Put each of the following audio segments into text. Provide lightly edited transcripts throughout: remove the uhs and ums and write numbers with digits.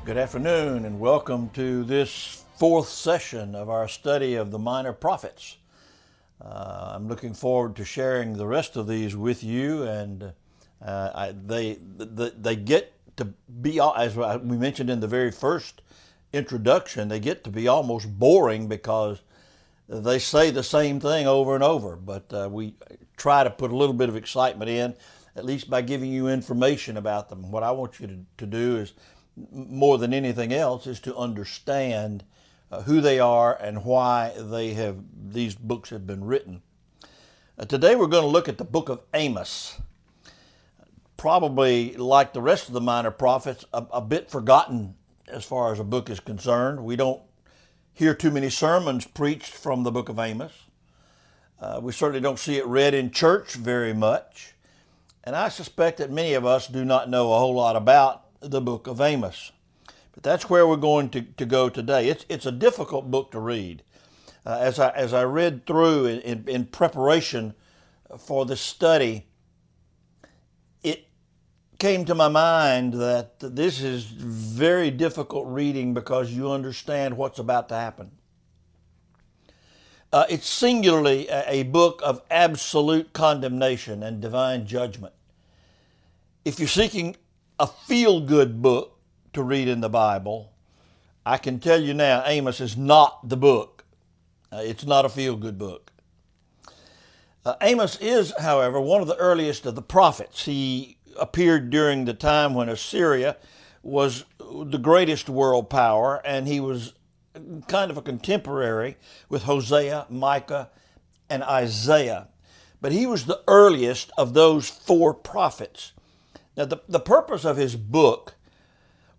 Good afternoon and welcome to this fourth session of our study of the minor prophets. I'm looking forward to sharing the rest of these with you, and they get to be, as we mentioned in the very first introduction, they get to be almost boring because they say the same thing over and over, but we try to put a little bit of excitement in, at least by giving you information about them. What I want you to do is, more than anything else, is to understand who they are and why these books have been written. Today we're going to look at the book of Amos. Probably, like the rest of the minor prophets, a bit forgotten as far as a book is concerned. We don't hear too many sermons preached from the book of Amos. We certainly don't see it read in church very much. And I suspect that many of us do not know a whole lot about the book of Amos. But that's where we're going to go today. It's a difficult book to read. As I read through in preparation for this study, it came to my mind that this is very difficult reading because you understand what's about to happen. It's singularly a book of absolute condemnation and divine judgment. If you're seeking a feel-good book to read in the Bible, I can tell you now, Amos is not the book. It's not a feel-good book. Amos is, however, one of the earliest of the prophets. He appeared during the time when Assyria was the greatest world power, and he was kind of a contemporary with Hosea, Micah, and Isaiah. But he was the earliest of those four prophets. Now, the purpose of his book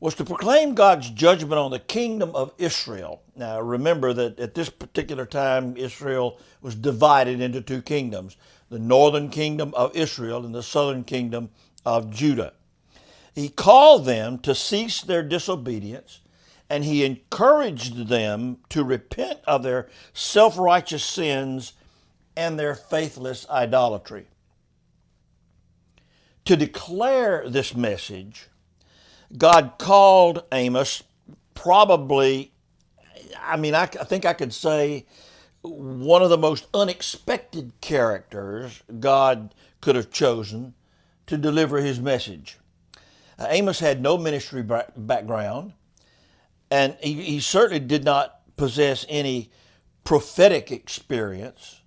was to proclaim God's judgment on the kingdom of Israel. Now, remember that at this particular time, Israel was divided into two kingdoms, the northern kingdom of Israel and the southern kingdom of Judah. He called them to cease their disobedience, and he encouraged them to repent of their self-righteous sins and their faithless idolatry. To declare this message, God called Amos probably, I think I could say, one of the most unexpected characters God could have chosen to deliver his message. Amos had no ministry background, and he certainly did not possess any prophetic experience.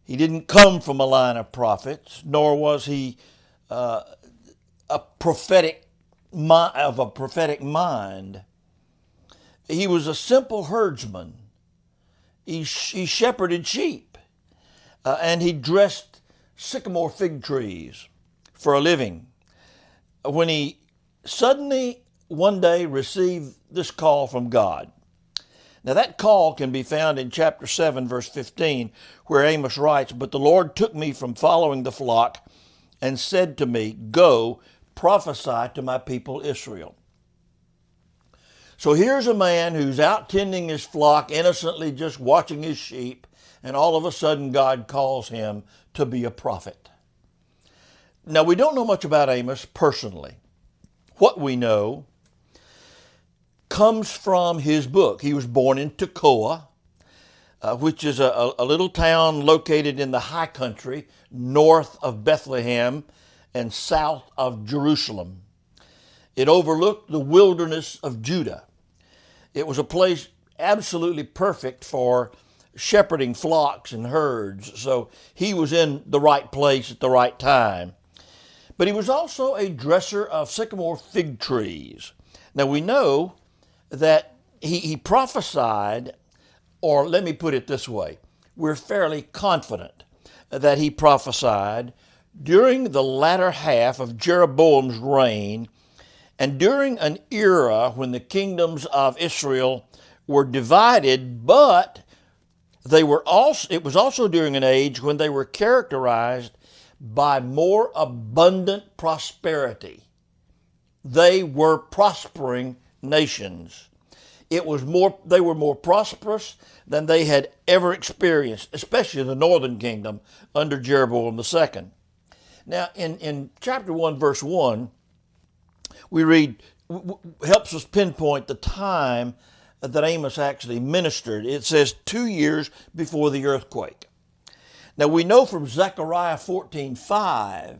He didn't come from a line of prophets, nor was he a prophetic mind. He was a simple herdsman. He shepherded sheep, and he dressed sycamore fig trees for a living. When he suddenly one day received this call from God. Now that call can be found in chapter 7, verse 15, where Amos writes, "But the Lord took me from following the flock and said to me, 'Go, prophesy to my people Israel.'" So here's a man who's out tending his flock, innocently just watching his sheep, and all of a sudden God calls him to be a prophet. Now, we don't know much about Amos personally. What we know comes from his book. He was born in Tekoa, which is a little town located in the high country north of Bethlehem and south of Jerusalem. It overlooked the wilderness of Judah. It was a place absolutely perfect for shepherding flocks and herds, so he was in the right place at the right time. But he was also a dresser of sycamore fig trees. Now we know that he prophesied, or let me put it this way, we're fairly confident that he prophesied during the latter half of Jeroboam's reign and during an era when the kingdoms of Israel were divided, but it was also during an age when they were characterized by more abundant prosperity. They were prospering nations. They were more prosperous than they had ever experienced, especially the northern kingdom under Jeroboam II. Now, in chapter 1, verse 1, we read, helps us pinpoint the time that Amos actually ministered. It says 2 years before the earthquake. Now we know from Zechariah 14:5,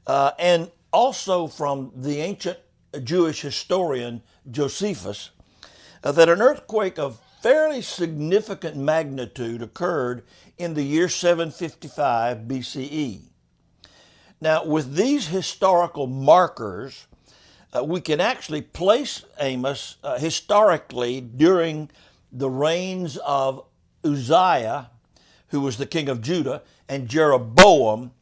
and also from the ancient Jewish historian Josephus, that an earthquake of fairly significant magnitude occurred in the year 755 BCE. Now, with these historical markers, we can actually place Amos historically during the reigns of Uzziah, who was the king of Judah, and Jeroboam,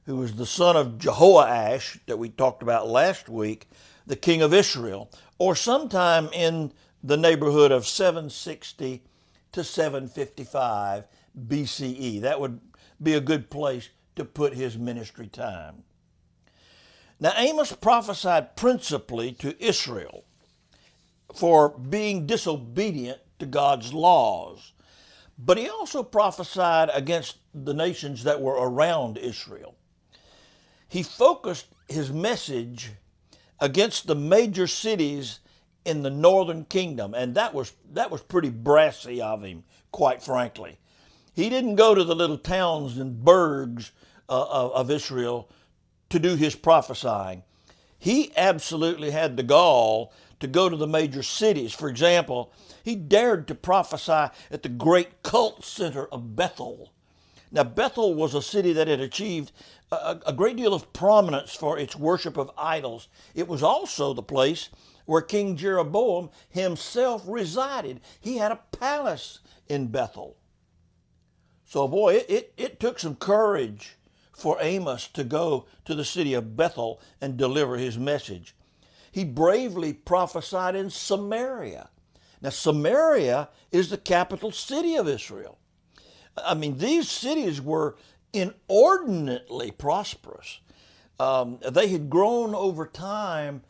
who was the son of Jehoash that we talked about last week, the king of Israel, or sometime in the neighborhood of 760 to 755 BCE. That would be a good place to put his ministry time. Now, Amos prophesied principally to Israel for being disobedient to God's laws, but he also prophesied against the nations that were around Israel. He focused his message against the major cities in the northern kingdom, and that was pretty brassy of him, quite frankly. He didn't go to the little towns and burgs of Israel to do his prophesying. He absolutely had the gall to go to the major cities. For example, he dared to prophesy at the great cult center of Bethel. Now, Bethel was a city that had achieved a great deal of prominence for its worship of idols. It was also the place where King Jeroboam himself resided. He had a palace in Bethel. So, boy, it took some courage for Amos to go to the city of Bethel and deliver his message. He bravely prophesied in Samaria. Now, Samaria is the capital city of Israel. I mean, these cities were inordinately prosperous. They had grown over time,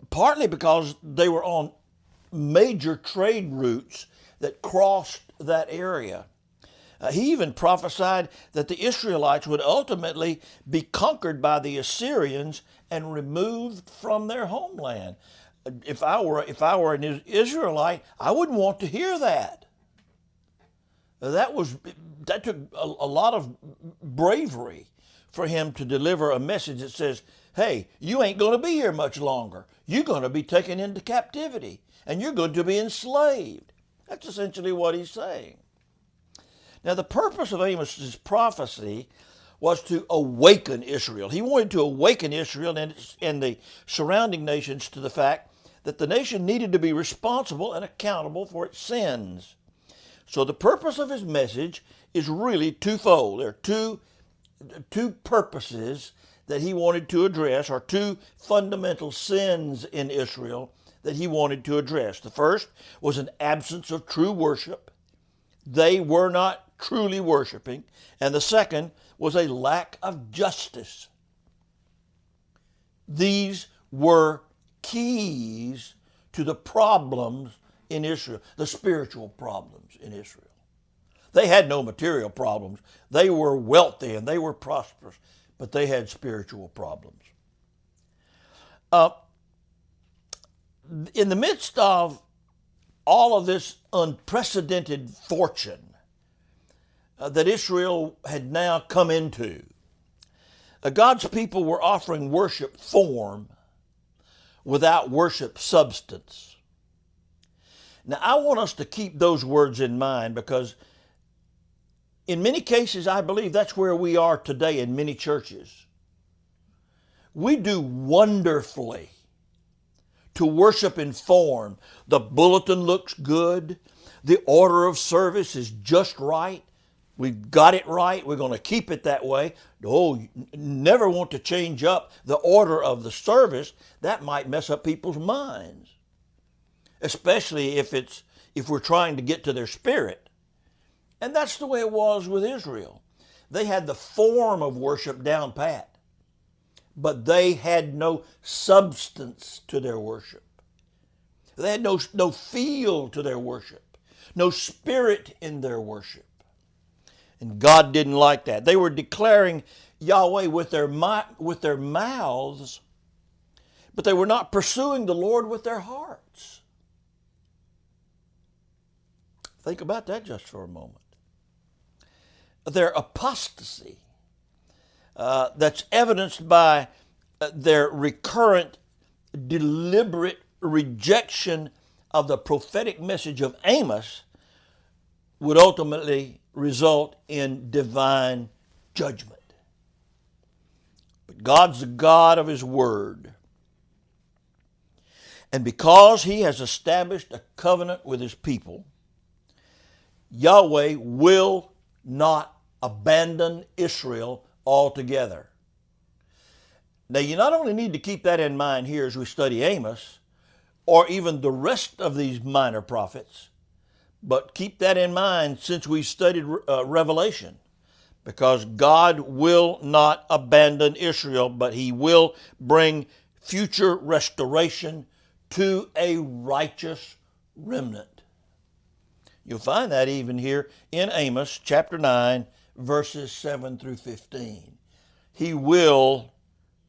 partly because they were on major trade routes that crossed that area. He even prophesied that the Israelites would ultimately be conquered by the Assyrians and removed from their homeland. If I were an Israelite, I wouldn't want to hear that. That took a lot of bravery for him to deliver a message that says, hey, you ain't going to be here much longer. You're going to be taken into captivity, and you're going to be enslaved. That's essentially what he's saying. Now, the purpose of Amos's prophecy was to awaken Israel. He wanted to awaken Israel and the surrounding nations to the fact that the nation needed to be responsible and accountable for its sins. So the purpose of his message is really twofold. There are two purposes that he wanted to address, or two fundamental sins in Israel that he wanted to address. The first was an absence of true worship. They were not truly worshiping. And the second was a lack of justice. These were keys to the problems in Israel, the spiritual problems in Israel. They had no material problems. They were wealthy and they were prosperous, but they had spiritual problems. In the midst of all of this unprecedented fortune that Israel had now come into, God's people were offering worship form without worship substance. Now, I want us to keep those words in mind, because in many cases, I believe that's where we are today in many churches. We do wonderfully to worship in form. The bulletin looks good. The order of service is just right. We've got it right. We're going to keep it that way. Oh, you never want to change up the order of the service. That might mess up people's minds, especially if we're trying to get to their spirit. And that's the way it was with Israel. They had the form of worship down pat, but they had no substance to their worship. They had no feel to their worship, no spirit in their worship. And God didn't like that. They were declaring Yahweh with their mouths, but they were not pursuing the Lord with their hearts. Think about that just for a moment. Their apostasy, that's evidenced by their recurrent, deliberate rejection of the prophetic message of Amos, would ultimately result in divine judgment. But God's the God of His Word. And because He has established a covenant with His people, Yahweh will not abandon Israel altogether. Now, you not only need to keep that in mind here as we study Amos, or even the rest of these minor prophets, but keep that in mind since we studied Revelation, because God will not abandon Israel, but He will bring future restoration to a righteous remnant. You'll find that even here in Amos chapter 9, verses 7 through 15. He will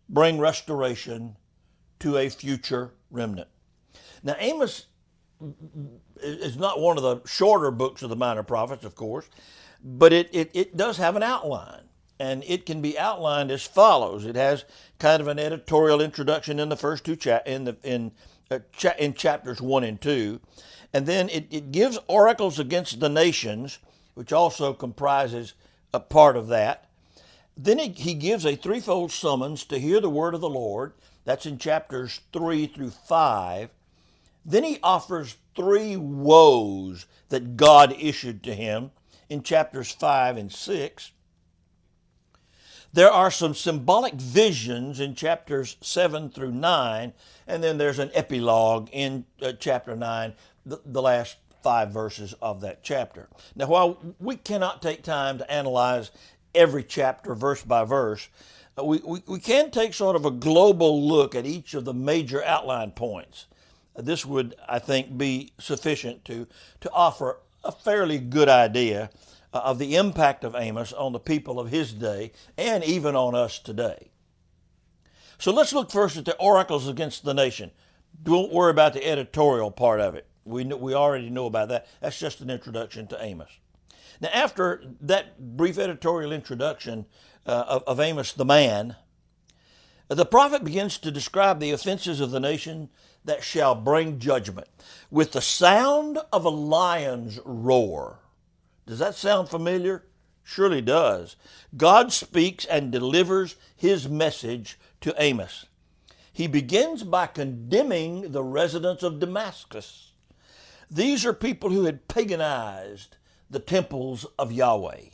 bring restoration to a future remnant. Now, Amos is not one of the shorter books of the minor prophets, of course, but it does have an outline, and it can be outlined as follows. It has kind of an editorial introduction in the first two in chapters 1 and 2, and then it gives oracles against the nations, which also comprises a part of that. Then he gives a threefold summons to hear the word of the Lord. That's in chapters 3 through 5. Then he offers 3 woes that God issued to him in chapters 5 and 6. There are some symbolic visions in chapters 7 through 9, and then there's an epilogue in chapter 9, the last 5 verses of that chapter. Now, while we cannot take time to analyze every chapter verse by verse, we can take sort of a global look at each of the major outline points. This would, I think, be sufficient to offer a fairly good idea of the impact of Amos on the people of his day and even on us today. So let's look first at the oracles against the nation. Don't worry about the editorial part of it. We already know about that. That's just an introduction to Amos. Now, after that brief editorial introduction of Amos the man, the prophet begins to describe the offenses of the nation that shall bring judgment with the sound of a lion's roar. Does that sound familiar? Surely does. God speaks and delivers His message to Amos. He begins by condemning the residents of Damascus. These are people who had paganized the temples of Yahweh.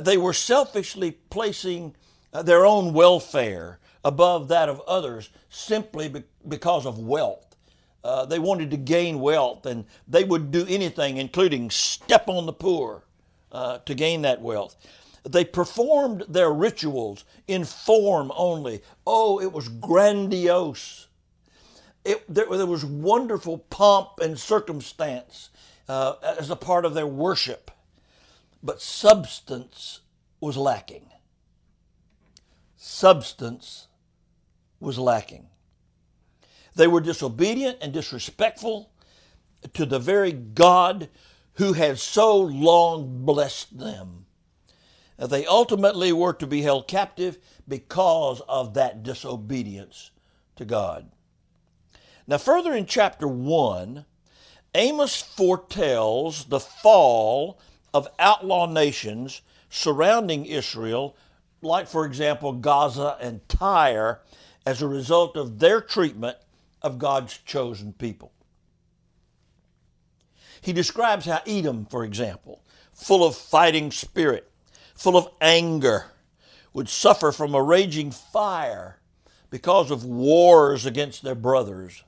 They were selfishly placing their own welfare above that of others simply because of wealth. They wanted to gain wealth, and they would do anything, including step on the poor, to gain that wealth. They performed their rituals in form only. Oh, it was grandiose. There was wonderful pomp and circumstance as a part of their worship, but substance was lacking. Substance was lacking. They were disobedient and disrespectful to the very God who had so long blessed them. They ultimately were to be held captive because of that disobedience to God. Now, further in chapter 1, Amos foretells the fall of outlaw nations surrounding Israel, like, for example, Gaza and Tyre, as a result of their treatment of God's chosen people. He describes how Edom, for example, full of fighting spirit, full of anger, would suffer from a raging fire because of wars against their brothers.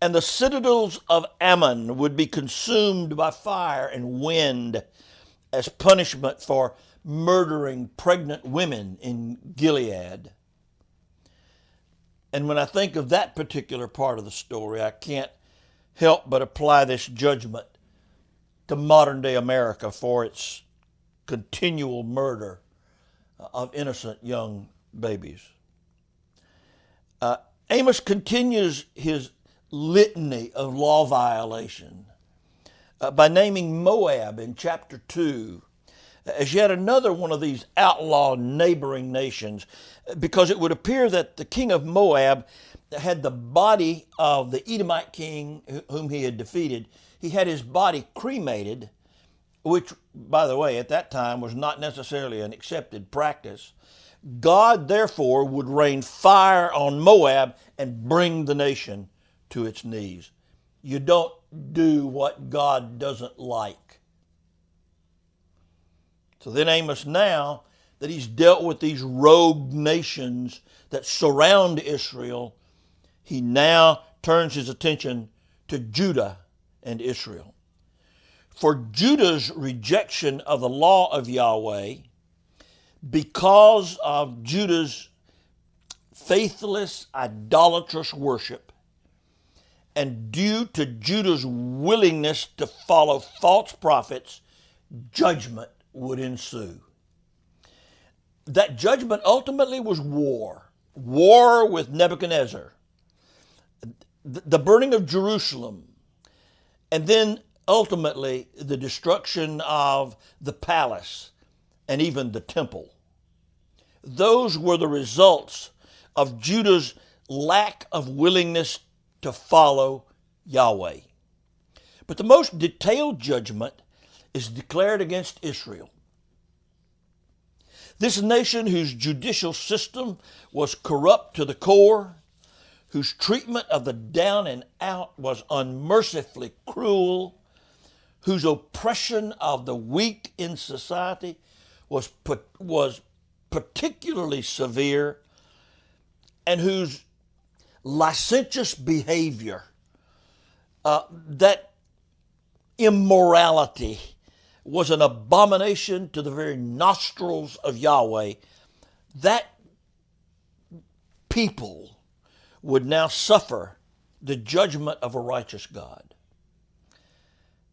And the citadels of Ammon would be consumed by fire and wind as punishment for murdering pregnant women in Gilead. And when I think of that particular part of the story, I can't help but apply this judgment to modern day America for its continual murder of innocent young babies. Amos continues his litany of law violation by naming Moab in chapter 2 as yet another one of these outlaw neighboring nations, because it would appear that the king of Moab had the body of the Edomite king whom he had defeated. He had his body cremated, which, by the way, at that time was not necessarily an accepted practice. God, therefore, would rain fire on Moab and bring the nation to its knees. You don't do what God doesn't like. So then Amos, now that he's dealt with these rogue nations that surround Israel, he now turns his attention to Judah and Israel. For Judah's rejection of the law of Yahweh, because of Judah's faithless, idolatrous worship, and due to Judah's willingness to follow false prophets, judgment would ensue. That judgment ultimately was war with Nebuchadnezzar, the burning of Jerusalem, and then ultimately the destruction of the palace and even the temple. Those were the results of Judah's lack of willingness to follow Yahweh. But the most detailed judgment is declared against Israel. This nation whose judicial system was corrupt to the core, whose treatment of the down and out was unmercifully cruel, whose oppression of the weak in society was particularly severe, and whose licentious behavior, that immorality was an abomination to the very nostrils of Yahweh, that people would now suffer the judgment of a righteous God.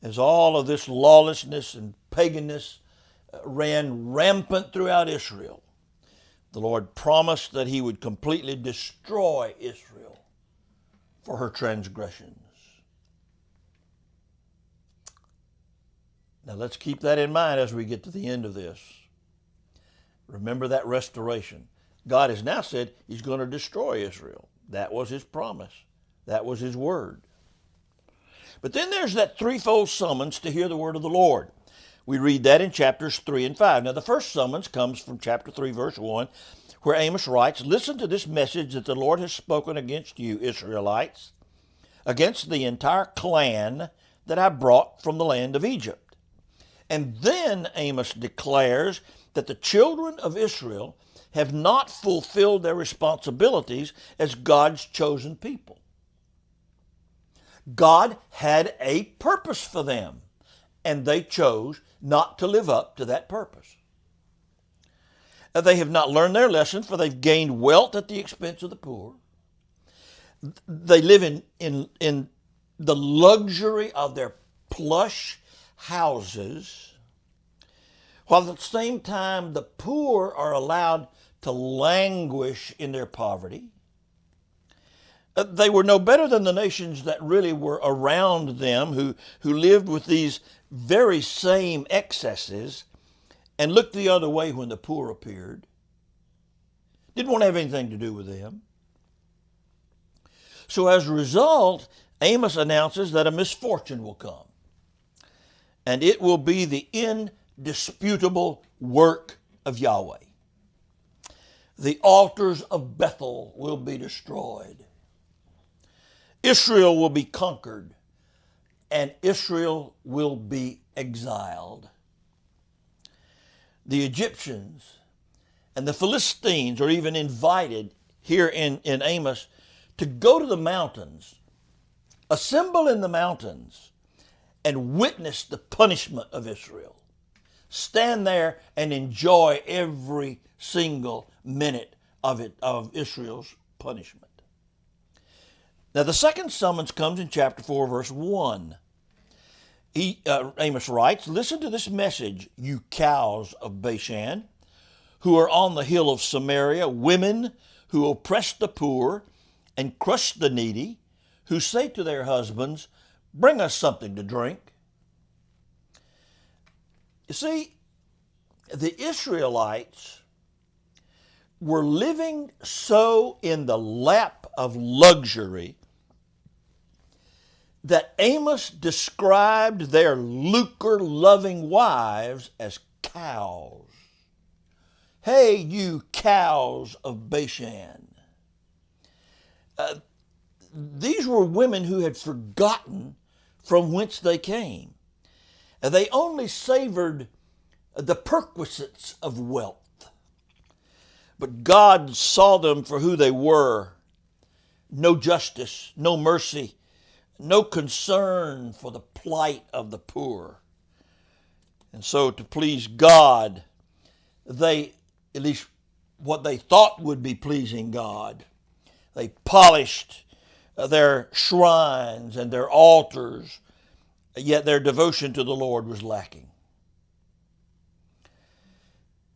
As all of this lawlessness and paganism ran rampant throughout Israel, the Lord promised that he would completely destroy Israel for her transgressions. Now let's keep that in mind as we get to the end of this. Remember that restoration. God has now said he's going to destroy Israel. That was his promise. That was his word. But then there's that threefold summons to hear the word of the Lord. We read that in chapters 3 and 5. Now the first summons comes from chapter 3, verse 1, where Amos writes, "Listen to this message that the Lord has spoken against you, Israelites, against the entire clan that I brought from the land of Egypt." And then Amos declares that the children of Israel have not fulfilled their responsibilities as God's chosen people. God had a purpose for them, and they chose not to live up to that purpose. They have not learned their lesson, for they've gained wealth at the expense of the poor. They live in the luxury of their plush houses, while at the same time the poor are allowed to languish in their poverty. They were no better than the nations that really were around them, who lived with these very same excesses and looked the other way when the poor appeared. Didn't want to have anything to do with them. So as a result, Amos announces that a misfortune will come, and it will be the indisputable work of Yahweh. The altars of Bethel will be destroyed. Israel will be conquered, and Israel will be exiled. The Egyptians and the Philistines are even invited here in Amos to go to the mountains, assemble in the mountains, and witness the punishment of Israel. Stand there and enjoy every single minute of Israel's punishment. Now the second summons comes in chapter 4, verse 1. Amos writes, "Listen to this message, you cows of Bashan, who are on the hill of Samaria, women who oppress the poor and crush the needy, who say to their husbands, bring us something to drink. You see, the Israelites were living so in the lap of luxury that Amos described their lucre-loving wives as cows. Hey, you cows of Bashan. These were women who had forgotten from whence they came. They only savored the perquisites of wealth. But God saw them for who they were. No justice, no mercy, no concern for the plight of the poor. And so to please God, they, at least what they thought would be pleasing God, they polished their shrines and their altars, yet their devotion to the Lord was lacking.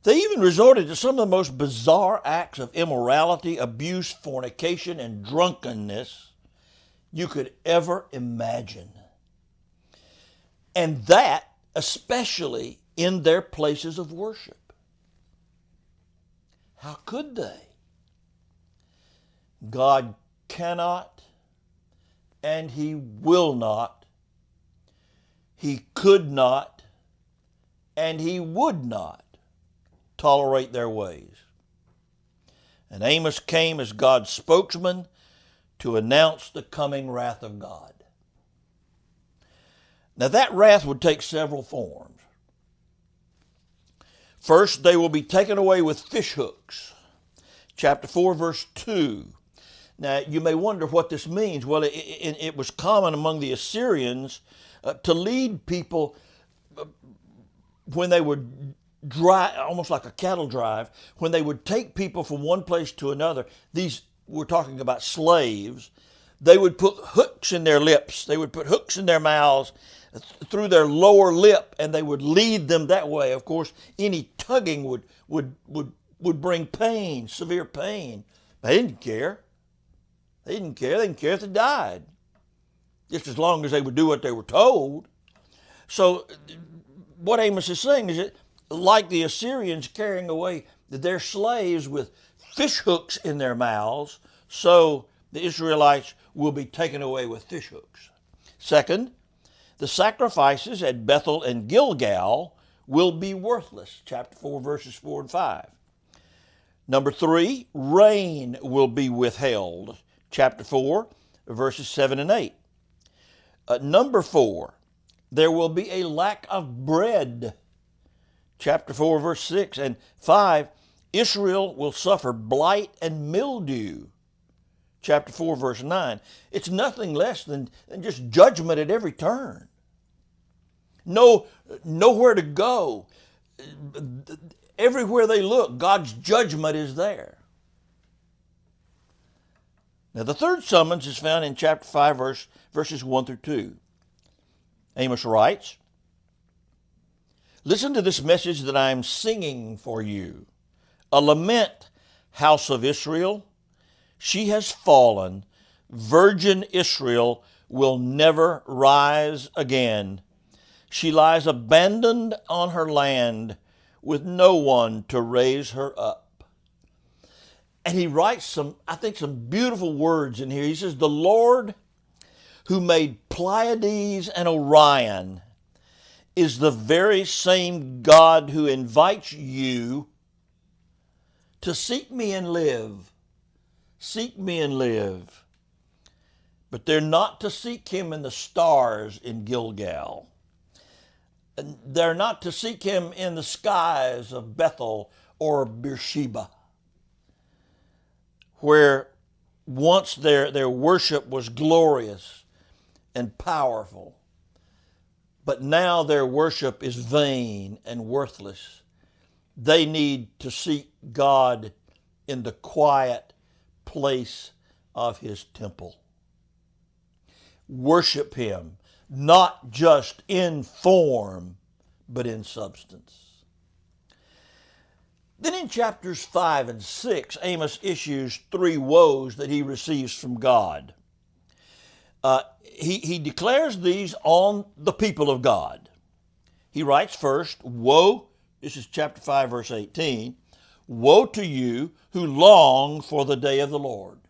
They even resorted to some of the most bizarre acts of immorality, abuse, fornication, and drunkenness you could ever imagine. And that especially in their places of worship. How could they? God cannot and He will not. He could not and He would not tolerate their ways. And Amos came as God's spokesman to announce the coming wrath of God. Now that wrath would take several forms. First, they will be taken away with fish hooks. Chapter 4, verse 2. Now, you may wonder what this means. Well, it was common among the Assyrians to lead people when they would drive, almost like a cattle drive, when they would take people from one place to another. These, we're talking about slaves. They would put hooks in their lips. They would put hooks in their mouths through their lower lip, and they would lead them that way. Of course, any tugging would bring pain, severe pain. They didn't care. They didn't care. They didn't care if they died, just as long as they would do what they were told. So what Amos is saying is that, like the Assyrians carrying away their slaves with fish hooks in their mouths, so the Israelites will be taken away with fish hooks. Second, the sacrifices at Bethel and Gilgal will be worthless. Chapter 4, verses 4 and 5. Number 3, rain will be withheld. Chapter 4, verses 7 and 8. Number 4, there will be a lack of bread. Chapter 4, verse 6. And 5, Israel will suffer blight and mildew. Chapter 4, verse 9. It's nothing less than just judgment at every turn. Nowhere to go. Everywhere they look, God's judgment is there. Now, the third summons is found in chapter 5, verses 1 through 2. Amos writes, listen to this message that I am singing for you. A lament, house of Israel. She has fallen. Virgin Israel will never rise again. She lies abandoned on her land with no one to raise her up. And he writes some beautiful words in here. He says, the Lord who made Pleiades and Orion is the very same God who invites you to seek me and live. Seek me and live. But they're not to seek him in the stars in Gilgal. They're not to seek him in the skies of Bethel or Beersheba, where once their worship was glorious and powerful. But now their worship is vain and worthless. They need to seek God in the quiet place of his temple. Worship him, not just in form, but in substance. Then in chapters 5 and 6, Amos issues 3 woes that he receives from God. He declares these on the people of God. He writes first, woe, this is chapter 5, verse 18, woe to you who long for the day of the Lord.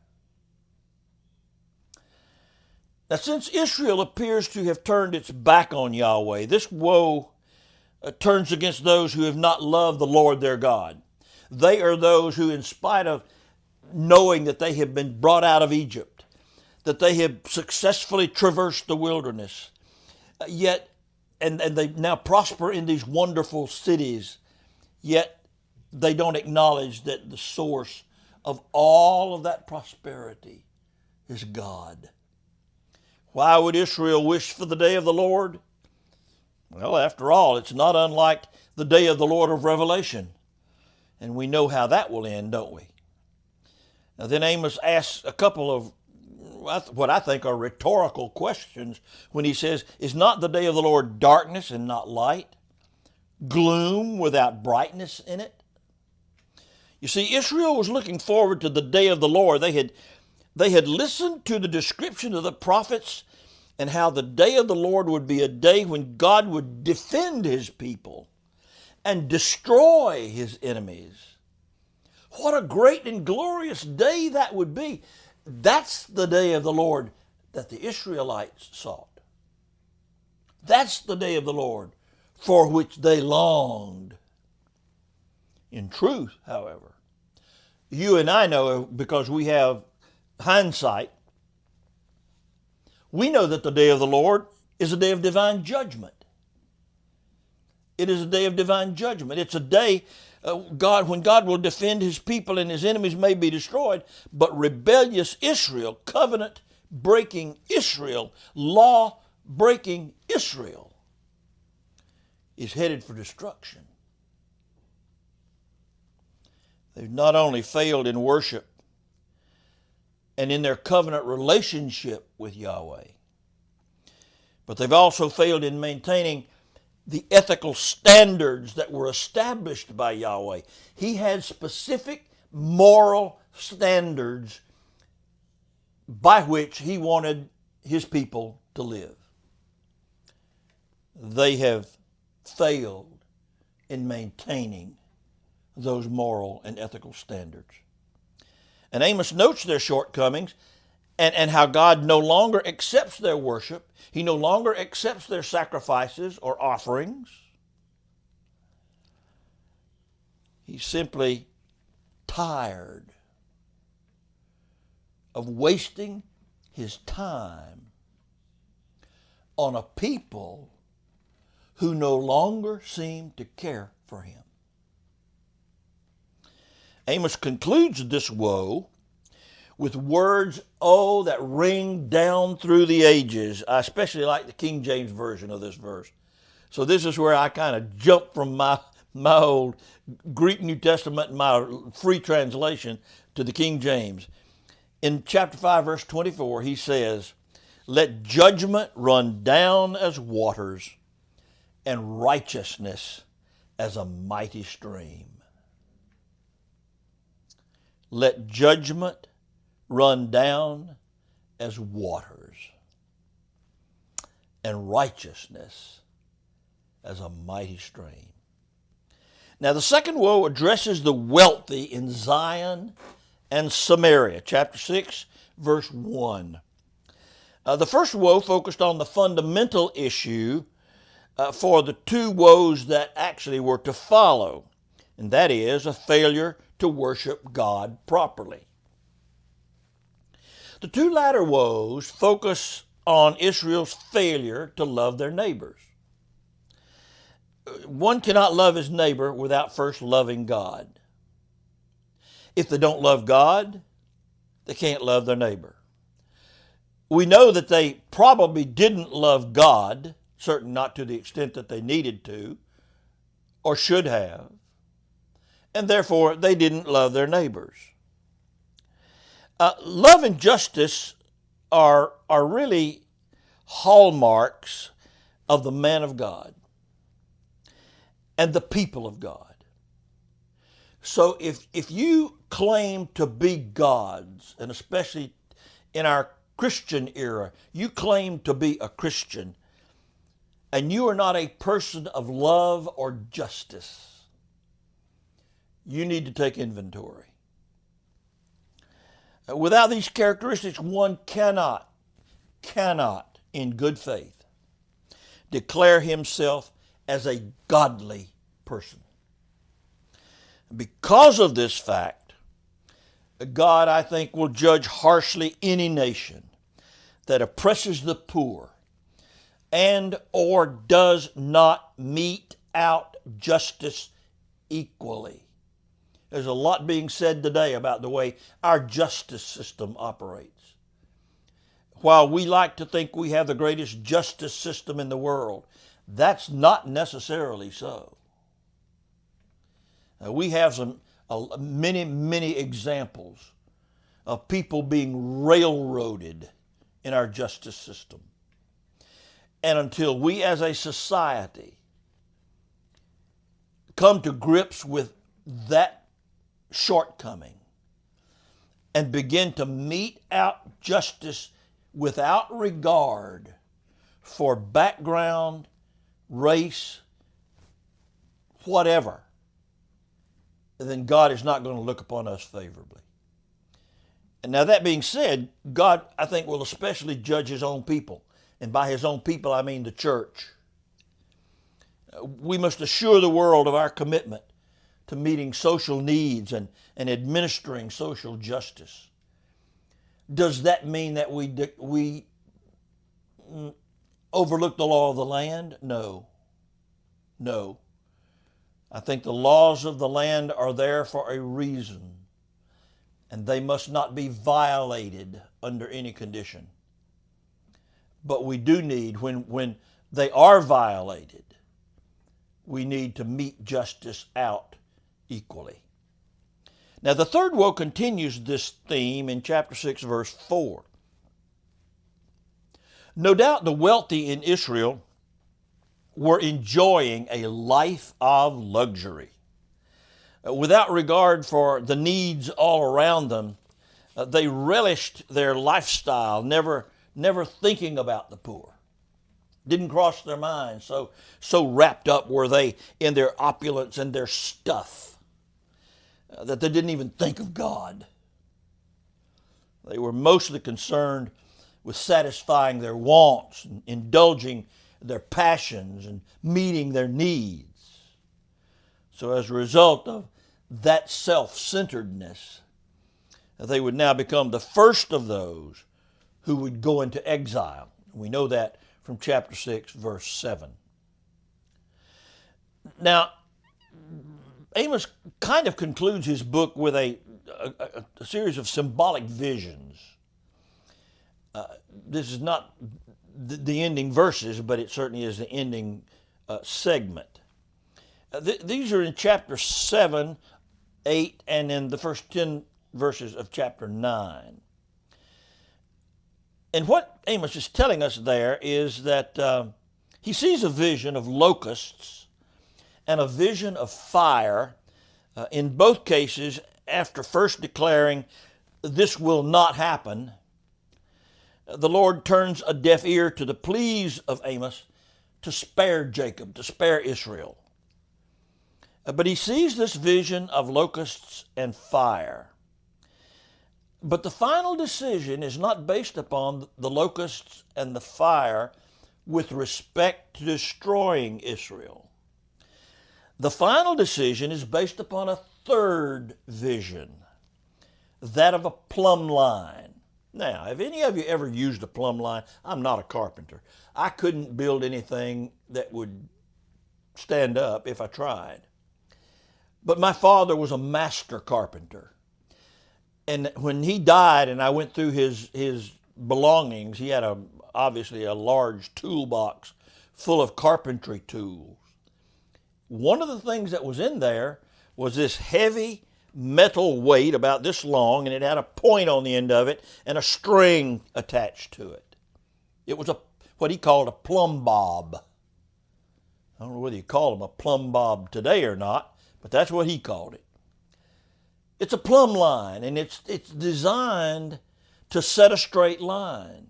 Now, since Israel appears to have turned its back on Yahweh, this woe turns against those who have not loved the Lord their God. They are those who, in spite of knowing that they have been brought out of Egypt, that they have successfully traversed the wilderness, yet, and they now prosper in these wonderful cities, yet they don't acknowledge that the source of all of that prosperity is God. Why would Israel wish for the day of the Lord? Well, after all, it's not unlike the day of the Lord of Revelation. And we know how that will end, don't we? Now, then Amos asks a couple of what I think are rhetorical questions when he says, is not the day of the Lord darkness and not light? Gloom without brightness in it? You see, Israel was looking forward to the day of the Lord. They had listened to the description of the prophets and how the day of the Lord would be a day when God would defend his people and destroy his enemies. What a great and glorious day that would be. That's the day of the Lord that the Israelites sought. That's the day of the Lord for which they longed. In truth, however, you and I know, because we have hindsight, we know that the day of the Lord is a day of divine judgment. It is a day of divine judgment. It's a day when God will defend his people and his enemies may be destroyed, but rebellious Israel, covenant-breaking Israel, law-breaking Israel is headed for destruction. They've not only failed in worship and in their covenant relationship with Yahweh, but they've also failed in maintaining the ethical standards that were established by Yahweh. He had specific moral standards by which he wanted his people to live. They have failed in maintaining those moral and ethical standards. And Amos notes their shortcomings and how God no longer accepts their worship. He no longer accepts their sacrifices or offerings. He's simply tired of wasting his time on a people who no longer seem to care for him. Amos concludes this woe with words, that ring down through the ages. I especially like the King James Version of this verse. So this is where I kind of jump from my old Greek New Testament and my free translation to the King James. In chapter 5, verse 24, he says, let judgment run down as waters and righteousness as a mighty stream. Let judgment run down as waters, and righteousness as a mighty stream. Now the second woe addresses the wealthy in Zion and Samaria, chapter 6, verse 1. The first woe focused on the fundamental issue for the 2 woes that actually were to follow, and that is a failure to worship God properly. The 2 latter woes focus on Israel's failure to love their neighbors. One cannot love his neighbor without first loving God. If they don't love God, they can't love their neighbor. We know that they probably didn't love God, certainly not to the extent that they needed to or should have, and therefore they didn't love their neighbors. Love and justice are really hallmarks of the man of God and the people of God. So if you claim to be God's, and especially in our Christian era, you claim to be a Christian, and you are not a person of love or justice, you need to take inventory. Without these characteristics, one cannot, in good faith, declare himself as a godly person. Because of this fact, God, I think, will judge harshly any nation that oppresses the poor and or does not mete out justice equally. There's a lot being said today about the way our justice system operates. While we like to think we have the greatest justice system in the world, that's not necessarily so. We have many examples of people being railroaded in our justice system. And until we as a society come to grips with that shortcoming and begin to mete out justice without regard for background, race, whatever, then God is not going to look upon us favorably. And now that being said, God, I think, will especially judge his own people. And by his own people, I mean the church. We must assure the world of our commitment to meeting social needs and administering social justice. Does that mean that we overlook the law of the land? No. I think the laws of the land are there for a reason, and they must not be violated under any condition. But we do need, when they are violated, we need to mete justice out equally. Now, the third woe continues this theme in chapter 6, verse 4. No doubt the wealthy in Israel were enjoying a life of luxury. Without regard for the needs all around them, they relished their lifestyle, never thinking about the poor. Didn't cross their minds. So wrapped up were they in their opulence and their stuff that they didn't even think of God. They were mostly concerned with satisfying their wants, and indulging their passions, and meeting their needs. So as a result of that self-centeredness, they would now become the first of those who would go into exile. We know that from chapter 6, verse 7. Now, Amos kind of concludes his book with a series of symbolic visions. This is not the ending verses, but it certainly is the ending segment. These are in chapter 7, 8, and in the first 10 verses of chapter 9. And what Amos is telling us there is that he sees a vision of locusts and a vision of fire, in both cases after first declaring, "This will not happen." The Lord turns a deaf ear to the pleas of Amos to spare Jacob, to spare Israel. But he sees this vision of locusts and fire. But the final decision is not based upon the locusts and the fire with respect to destroying Israel. The final decision is based upon a third vision, that of a plumb line. Now, have any of you ever used a plumb line? I'm not a carpenter. I couldn't build anything that would stand up if I tried. But my father was a master carpenter. And when he died and I went through his belongings, he had obviously a large toolbox full of carpentry tools. One of the things that was in there was this heavy metal weight about this long, and it had a point on the end of it and a string attached to it. It was what he called a plumb bob. I don't know whether you call them a plumb bob today or not, but that's what he called it. It's a plumb line, and it's designed to set a straight line.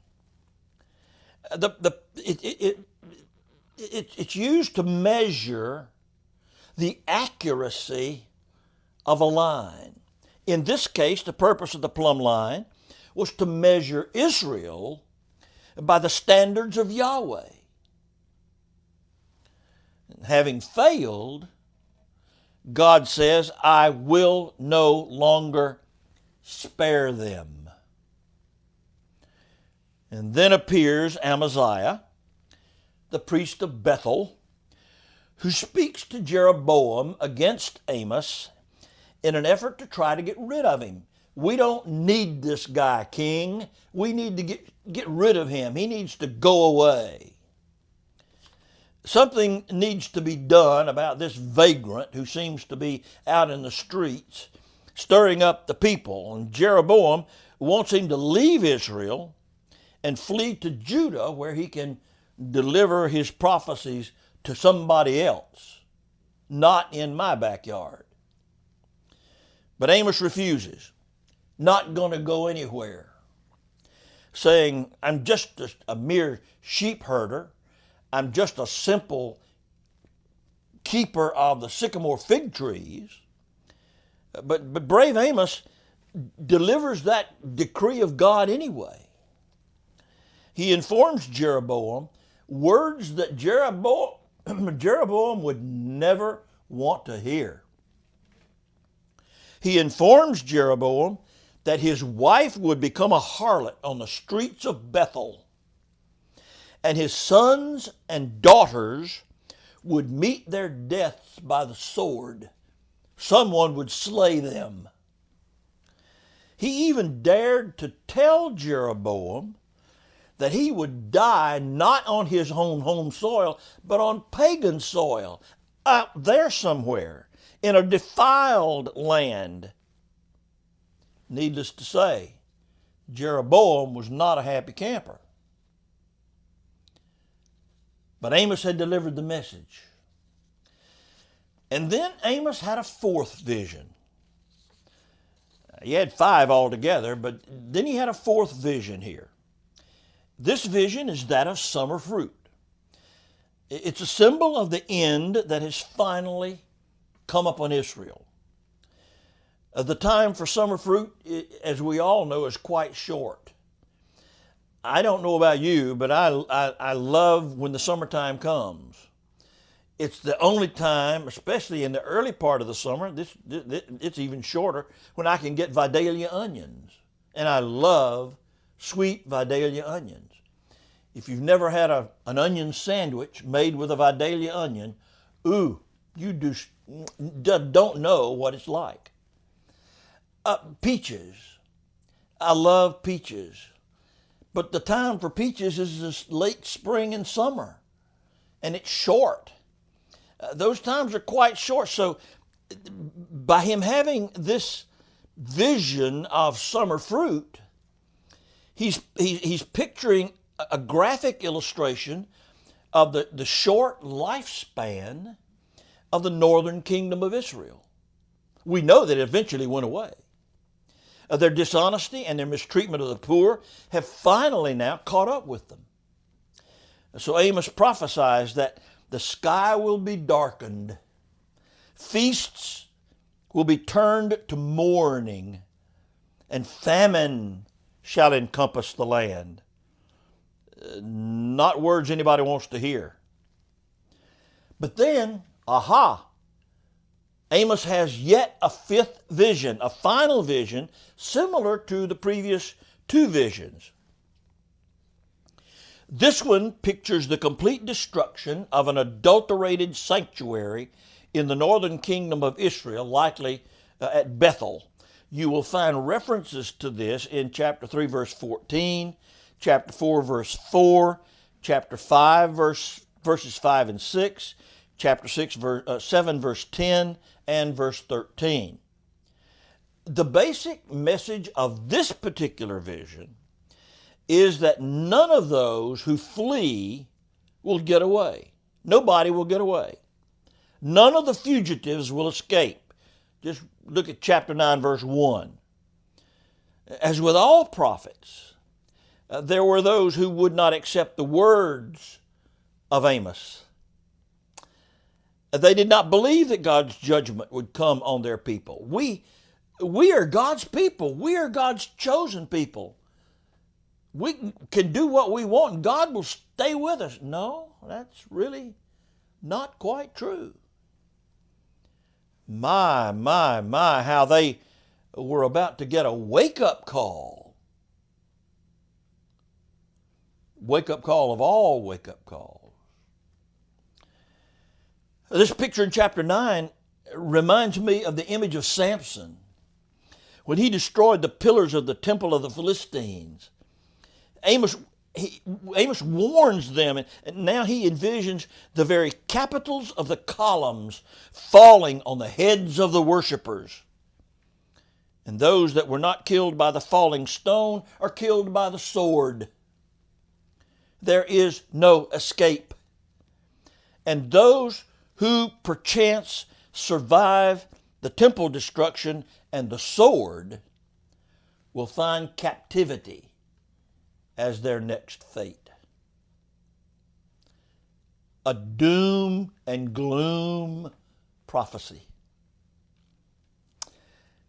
It's used to measure the accuracy of a line. In this case, the purpose of the plumb line was to measure Israel by the standards of Yahweh. Having failed, God says, I will no longer spare them. And then appears Amaziah, the priest of Bethel, who speaks to Jeroboam against Amos in an effort to try to get rid of him. We don't need this guy, king. We need to get rid of him. He needs to go away. Something needs to be done about this vagrant who seems to be out in the streets, stirring up the people. And Jeroboam wants him to leave Israel and flee to Judah, where he can deliver his prophecies to somebody else, not in my backyard. But Amos refuses, not going to go anywhere, saying, I'm just a mere sheep herder. I'm just a simple keeper of the sycamore fig trees. But brave Amos delivers that decree of God anyway. He informs Jeroboam words that Jeroboam would never want to hear. He informs Jeroboam that his wife would become a harlot on the streets of Bethel, and his sons and daughters would meet their deaths by the sword. Someone would slay them. He even dared to tell Jeroboam that he would die not on his own home soil, but on pagan soil, out there somewhere, in a defiled land. Needless to say, Jeroboam was not a happy camper. But Amos had delivered the message. And then Amos had a fourth vision. He had 5 altogether, but then he had a fourth vision here. This vision is that of summer fruit. It's a symbol of the end that has finally come upon Israel. The time for summer fruit, as we all know, is quite short. I don't know about you, but I love when the summertime comes. It's the only time, especially in the early part of the summer, it's even shorter, when I can get Vidalia onions. And I love sweet Vidalia onions. If you've never had an onion sandwich made with a Vidalia onion, ooh, you don't know what it's like. Peaches. I love peaches. But the time for peaches is this late spring and summer, and it's short. Those times are quite short. So by him having this vision of summer fruit, he's picturing a graphic illustration of the short lifespan of the northern kingdom of Israel. We know that it eventually went away. Their dishonesty and their mistreatment of the poor have finally now caught up with them. So Amos prophesies that the sky will be darkened, feasts will be turned to mourning, and famine shall encompass the land. Not words anybody wants to hear. But then, Amos has yet a 5th vision, a final vision, similar to the previous 2 visions. This one pictures the complete destruction of an adulterated sanctuary in the northern kingdom of Israel, likely at Bethel. You will find references to this in chapter 3, verse 14, chapter 4, verse 4, chapter 5, verses 5 and 6, chapter 7, verse 10, and verse 13. The basic message of this particular vision is that none of those who flee will get away. Nobody will get away. None of the fugitives will escape. Just look at chapter 9, verse 1. As with all prophets, there were those who would not accept the words of Amos. They did not believe that God's judgment would come on their people. We are God's people. We are God's chosen people. We can do what we want and God will stay with us. No, that's really not quite true. My, how they were about to get a wake-up call. Wake-up call of all wake-up calls. This picture in chapter 9 reminds me of the image of Samson when he destroyed the pillars of the temple of the Philistines. Amos warns them, and now he envisions the very capitals of the columns falling on the heads of the worshipers. And those that were not killed by the falling stone are killed by the sword. There is no escape. And those who perchance survive the temple destruction and the sword will find captivity as their next fate. A doom and gloom prophecy.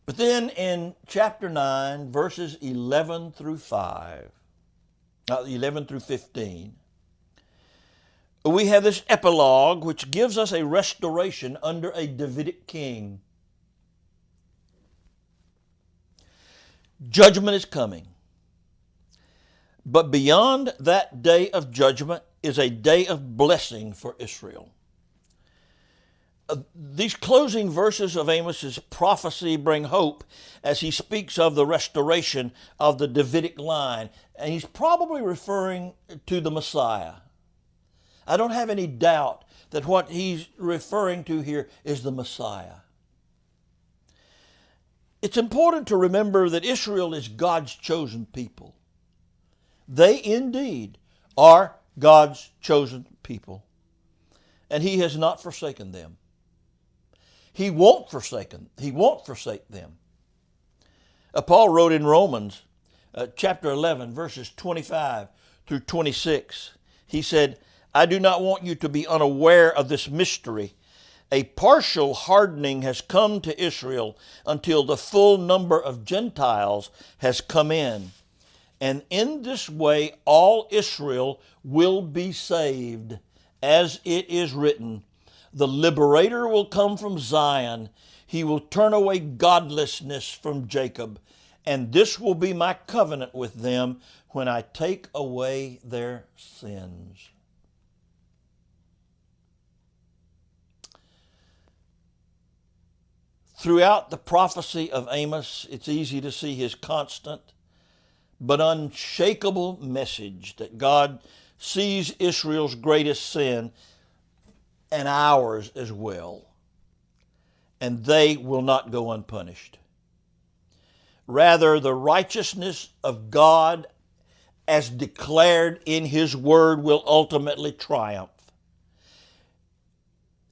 But then in chapter 9, verses 11 through 15, we have this epilogue which gives us a restoration under a Davidic king. Judgment is coming. But beyond that day of judgment is a day of blessing for Israel. These closing verses of Amos's prophecy bring hope as he speaks of the restoration of the Davidic line. And he's probably referring to the Messiah. I don't have any doubt that what he's referring to here is the Messiah. It's important to remember that Israel is God's chosen people. They indeed are God's chosen people. And he has not forsaken them. He won't forsake them. Paul wrote in Romans chapter 11, verses 25 through 26. He said, I do not want you to be unaware of this mystery. A partial hardening has come to Israel until the full number of Gentiles has come in. And in this way, all Israel will be saved, as it is written, the liberator will come from Zion. He will turn away godlessness from Jacob. And this will be my covenant with them when I take away their sins. Throughout the prophecy of Amos, it's easy to see his constant but unshakable message that God sees Israel's greatest sin and ours as well, and they will not go unpunished. Rather, the righteousness of God as declared in his word will ultimately triumph.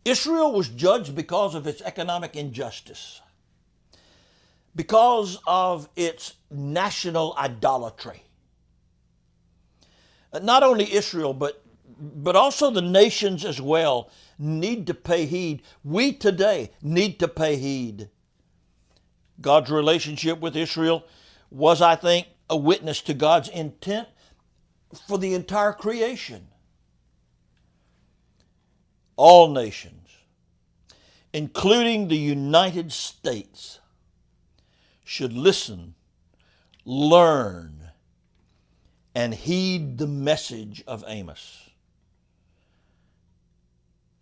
Israel was judged because of its economic injustice, because of its national idolatry. Not only Israel, but also the nations as well need to pay heed. We today need to pay heed. God's relationship with Israel was, I think, a witness to God's intent for the entire creation. All nations, including the United States, should listen, learn, and heed the message of Amos.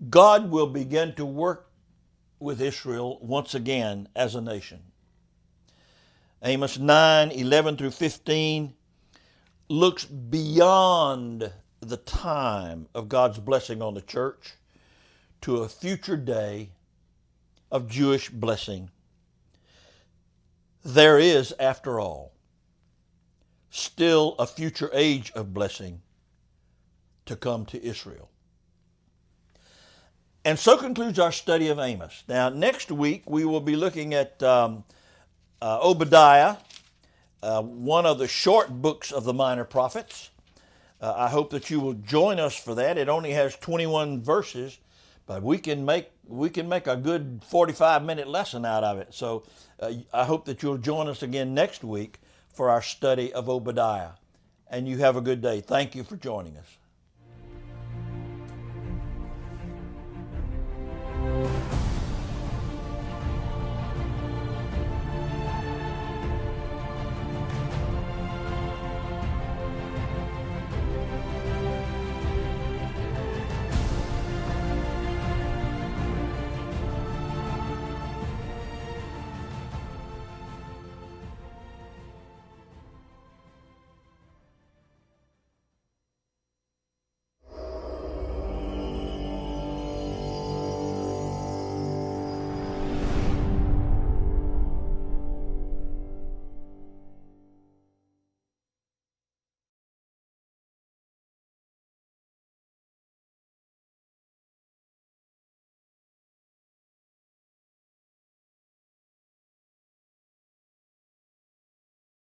God will begin to work with Israel once again as a nation. Amos 9:11 through 15 looks beyond the time of God's blessing on the church to a future day of Jewish blessing. There is, after all, still a future age of blessing to come to Israel. And so concludes our study of Amos. Now, next week we will be looking at Obadiah, one of the short books of the minor prophets. I hope that you will join us for that. It only has 21 verses, but we can make a good 45-minute lesson out of it. So I hope that you'll join us again next week for our study of Obadiah. And you have a good day. Thank you for joining us.